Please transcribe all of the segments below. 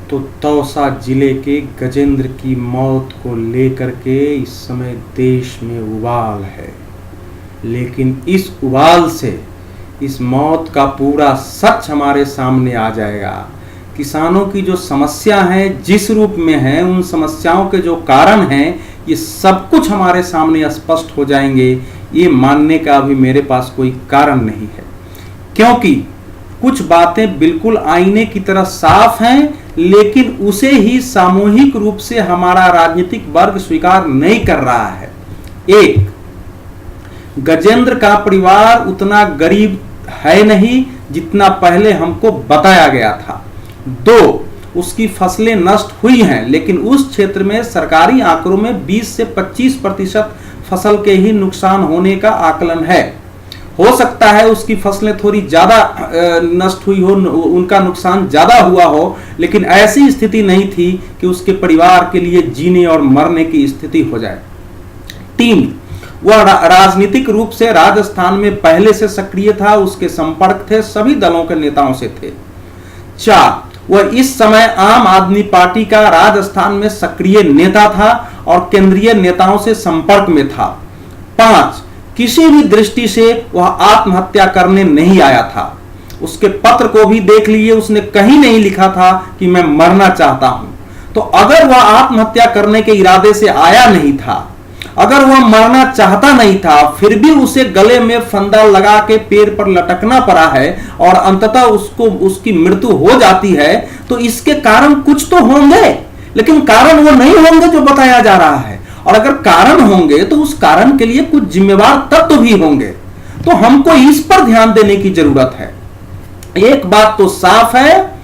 तो तौसा जिले के गजेंद्र की मौत को लेकर के इस समय देश में उबाल है। लेकिन इस उबाल से इस मौत का पूरा सच हमारे सामने आ जाएगा। किसानों की जो समस्या है, जिस रूप में है, उन समस्याओं के जो कारण हैं, ये सब कुछ हमारे सामने स्पष्ट हो जाएंगे। ये मानने का अभी मेरे पास कोई कारण नहीं है, क्योंकि कुछ बातें बिल्कुल आईने की तरह साफ हैं, लेकिन उसे ही सामूहिक रूप से हमारा राजनीतिक वर्ग स्वीकार नहीं कर रहा है। एक, गजेंद्र का परिवार उतना गरीब है नहीं जितना पहले हमको बताया गया था। दो, उसकी फसलें नष्ट हुई हैं, लेकिन उस क्षेत्र में सरकारी आंकड़ों में 20 से 25% फसल के ही नुकसान होने का आकलन है। हो सकता है उसकी फसलें थोड़ी ज्यादा नष्ट हुई हो, उनका नुकसान ज्यादा हुआ हो, लेकिन ऐसी स्थिति नहीं थी कि उसके परिवार के लिए जीने और मरने की स्थिति हो जाए। 3, वह राजनीतिक रूप से राजस्थान में पहले से सक्रिय था, उसके संपर्क थे, सभी दलों के नेताओं से थे। 4, वह इस समय आम आदमी पार्टी का राजस्थान में सक्रिय नेता था और केंद्रीय नेताओं से संपर्क में था। 5, किसी भी दृष्टि से वह आत्महत्या करने नहीं आया था। उसके पत्र को भी देख लीजिए, उसने कहीं नहीं लिखा था कि मैं मरना चाहता हूं। तो अगर वह आत्महत्या करने के इरादे से आया नहीं था, अगर वह मरना चाहता नहीं था, फिर भी उसे गले में फंदा लगा के पेड़ पर लटकना पड़ा है और अंततः उसकी मृत्यु हो जाती है, तो इसके कारण कुछ तो होंगे, लेकिन कारण वो नहीं होंगे जो बताया जा रहा है। और अगर कारण होंगे तो उस कारण के लिए कुछ जिम्मेवार तत्व भी होंगे, तो हमको इस पर ध्यान देने की जरूरत है। एक बात तो साफ है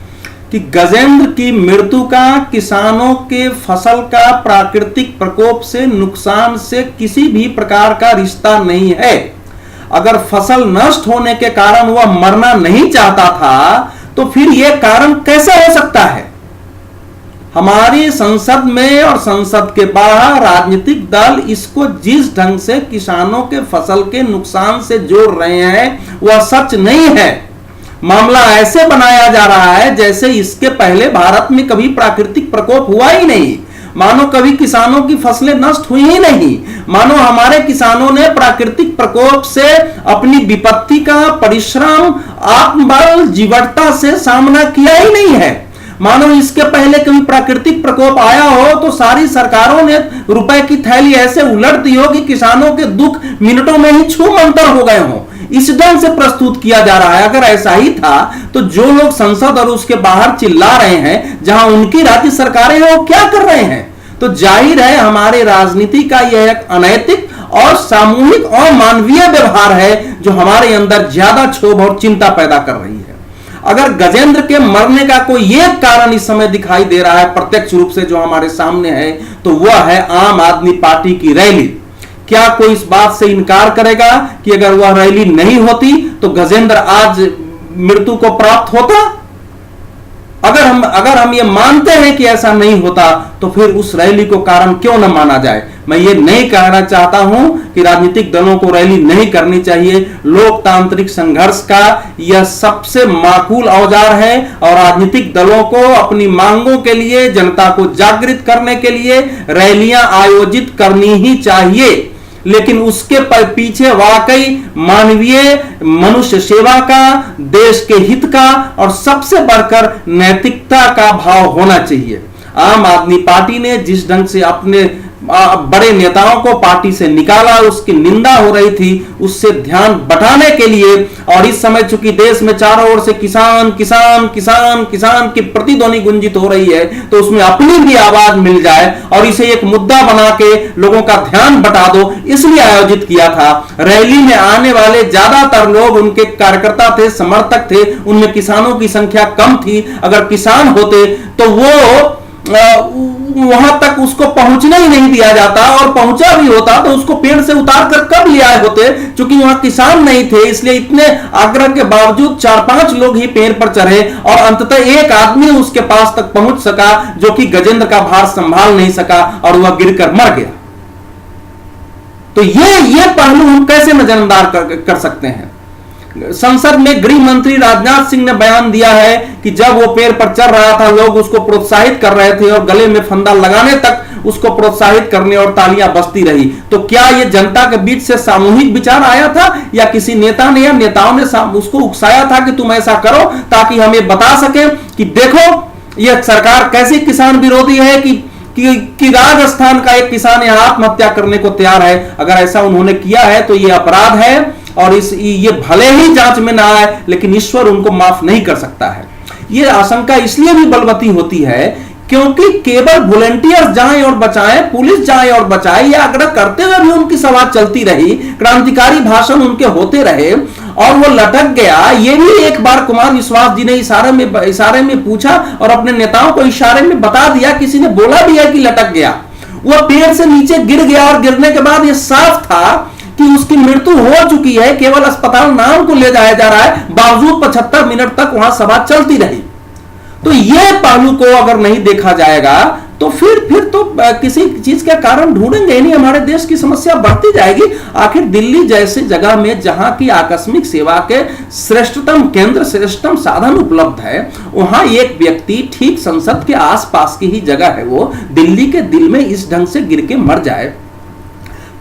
कि गजेंद्र की मृत्यु का किसानों के फसल का प्राकृतिक प्रकोप से नुकसान से किसी भी प्रकार का रिश्ता नहीं है। अगर फसल नष्ट होने के कारण वह मरना नहीं चाहता था, तो फिर यह कारण कैसे हो सकता है? हमारी संसद में और संसद के बाहर राजनीतिक दल इसको जिस ढंग से किसानों के फसल के नुकसान से जोड़ रहे हैं, वह सच नहीं है। मामला ऐसे बनाया जा रहा है जैसे इसके पहले भारत में कभी प्राकृतिक प्रकोप हुआ ही नहीं, मानो कभी किसानों की फसलें नष्ट हुई ही नहीं, मानो हमारे किसानों ने प्राकृतिक प्रकोप से अपनी विपत्ति का परिश्रम, आत्मबल, जीवटता से सामना किया ही नहीं है। मानो इसके पहले कभी प्राकृतिक प्रकोप आया हो तो सारी सरकारों ने रुपए की थैली ऐसे उलट दी हो कि किसानों के दुख मिनटों में ही छूमंतर हो गए हों। इस ढंग से प्रस्तुत किया जा रहा है। अगर ऐसा ही था तो जो लोग संसद और उसके बाहर चिल्ला रहे हैं, जहां उनकी राज्य सरकारें हैं, वो क्या कर रहे हैं? तो जाहिर है हमारे राजनीति का यह एक अनैतिक और सामूहिक और मानवीय व्यवहार है जो हमारे अंदर ज्यादा क्षोभ और चिंता पैदा कर रही है। अगर गजेंद्र के मरने का कोई एक कारण इस समय दिखाई दे रहा है प्रत्यक्ष रूप से जो हमारे सामने है, तो वह है आम आदमी पार्टी की रैली। क्या कोई इस बात से इनकार करेगा कि अगर वह रैली नहीं होती तो गजेंद्र आज मृत्यु को प्राप्त होता? अगर हम ये मानते हैं कि ऐसा नहीं होता, तो फिर उस रैली को कारण क्यों न माना जाए? मैं ये नहीं कहना चाहता हूं कि राजनीतिक दलों को रैली नहीं करनी चाहिए। लोकतांत्रिक संघर्ष का यह सबसे माकूल औजार है और राजनीतिक दलों को अपनी मांगों के लिए, जनता को जागृत करने के लिए रैलियां आयोजित करनी ही चाहिए। लेकिन उसके पीछे वाकई मानवीय मनुष्य सेवा का, देश के हित का और सबसे बढ़कर नैतिकता का भाव होना चाहिए। आम आदमी पार्टी ने जिस ढंग से अपने बड़े नेताओं को पार्टी से निकाला, उसकी निंदा हो रही थी, उससे ध्यान बटाने के लिए, और इस समय चूंकि देश में चारों ओर से किसान किसान किसान किसान की प्रतिध्वनि गुंजित हो रही है, तो उसमें अपनी भी आवाज मिल जाए और इसे एक मुद्दा बना के लोगों का ध्यान बटा दो, इसलिए आयोजित किया था। रैली में आने वाले ज्यादातर लोग उनके कार्यकर्ता थे, समर्थक थे, उनमें किसानों की संख्या कम थी। अगर किसान होते तो वो वहां तक उसको पहुंचने ही नहीं दिया जाता, और पहुंचा भी होता तो उसको पेड़ से उतार कर कब ले आए होते। क्योंकि वहां किसान नहीं थे, इसलिए इतने आग्रह के बावजूद 4-5 लोग ही पेड़ पर चढ़े और अंततः एक आदमी उसके पास तक पहुंच सका जो कि गजेंद्र का भार संभाल नहीं सका और वह गिरकर मर गया। तो ये पहलू हम कैसे नजरअंदाज कर सकते हैं? संसद में गृह मंत्री राजनाथ सिंह ने बयान दिया है कि जब वो पेड़ पर चढ़ रहा था लोग उसको प्रोत्साहित कर रहे थे और गले में फंदा लगाने तक उसको प्रोत्साहित करने और तालियां बजती रही। तो क्या ये जनता के बीच से सामूहिक विचार आया था या किसी नेता ने या नेताओं ने उसको उकसाया था कि तुम ऐसा करो ताकि हम ये बता सके कि देखो ये सरकार कैसी किसान विरोधी है कि राजस्थान का एक किसान यहां आत्महत्या करने को तैयार है। अगर ऐसा उन्होंने किया है तो ये अपराध है और ये भले ही जांच में ना आए लेकिन ईश्वर उनको माफ नहीं कर सकता है। ये आशंका इसलिए भी बलवती होती है क्योंकि केवल वॉलंटियर्स जाएं और बचाएं, पुलिस जाए और बचाए, यह आग्रह करते हुए भी उनकी सभा चलती रही, क्रांतिकारी भाषण उनके होते रहे और वो लटक गया। ये भी एक बार कुमार विश्वास जी ने इशारे में पूछा और अपने नेताओं को इशारे में बता दिया, किसी ने बोला भी है कि लटक गया। वो पेड़ से नीचे गिर गया और गिरने के बाद ये साफ था कि उसकी मृत्यु हो चुकी है, केवल अस्पताल नाम को ले जाया जा रहा है, बावजूद 75 मिनट तक वहां सभा चलती रही। तो यह पहलू को अगर नहीं देखा जाएगा तो फिर तो किसी चीज का कारण ढूंढेंगे नहीं, हमारे देश की समस्या बढ़ती जाएगी। आखिर दिल्ली जैसी जगह में जहां की आकस्मिक सेवा के श्रेष्ठतम केंद्र, श्रेष्ठतम साधन उपलब्ध है, वहां एक व्यक्ति ठीक संसद के आसपास की ही जगह है, वो दिल्ली के दिल में इस ढंग से गिर के मर जाए।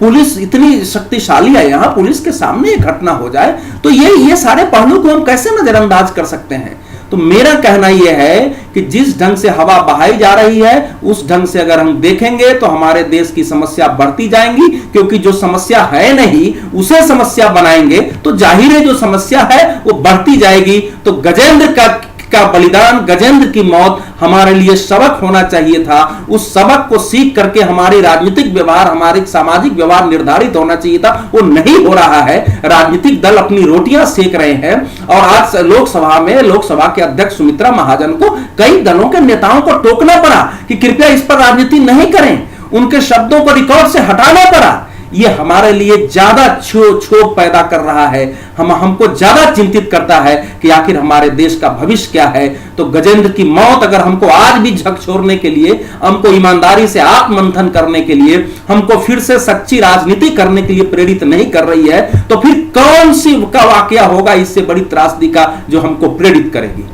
पुलिस इतनी शक्तिशाली है, यहां पुलिस के सामने ये घटना हो जाए, तो ये सारे पहलू को हम कैसे नजरअंदाज कर सकते हैं। तो मेरा कहना यह है कि जिस ढंग से हवा बहाई जा रही है उस ढंग से अगर हम देखेंगे तो हमारे देश की समस्या बढ़ती जाएंगी, क्योंकि जो समस्या है नहीं उसे समस्या बनाएंगे तो जाहिर है जो समस्या है वो बढ़ती जाएगी। तो गजेंद्र का बलिदान, गजेंद्र की मौत हमारे लिए सबक होना चाहिए था। उस सबक को सीख करके हमारे राजनीतिक व्यवहार, हमारे सामाजिक व्यवहार निर्धारित होना चाहिए था, वो नहीं हो रहा है। राजनीतिक दल अपनी रोटियां सेक रहे हैं और आज लोकसभा के अध्यक्ष सुमित्रा महाजन को कई दलों के नेताओं को टोकना पड़ा कि कृपया इस पर राजनीति नहीं करें, उनके शब्दों को रिकॉर्ड से हटाना पड़ा। ये हमारे लिए ज्यादा क्षोभ पैदा कर रहा है, हमको ज्यादा चिंतित करता है कि आखिर हमारे देश का भविष्य क्या है। तो गजेंद्र की मौत अगर हमको आज भी झकझोरने के लिए, हमको ईमानदारी से आत्ममंथन करने के लिए, हमको फिर से सच्ची राजनीति करने के लिए प्रेरित नहीं कर रही है, तो फिर कौन सी का वाकया होगा इससे बड़ी त्रासदी का जो हमको प्रेरित करेगी।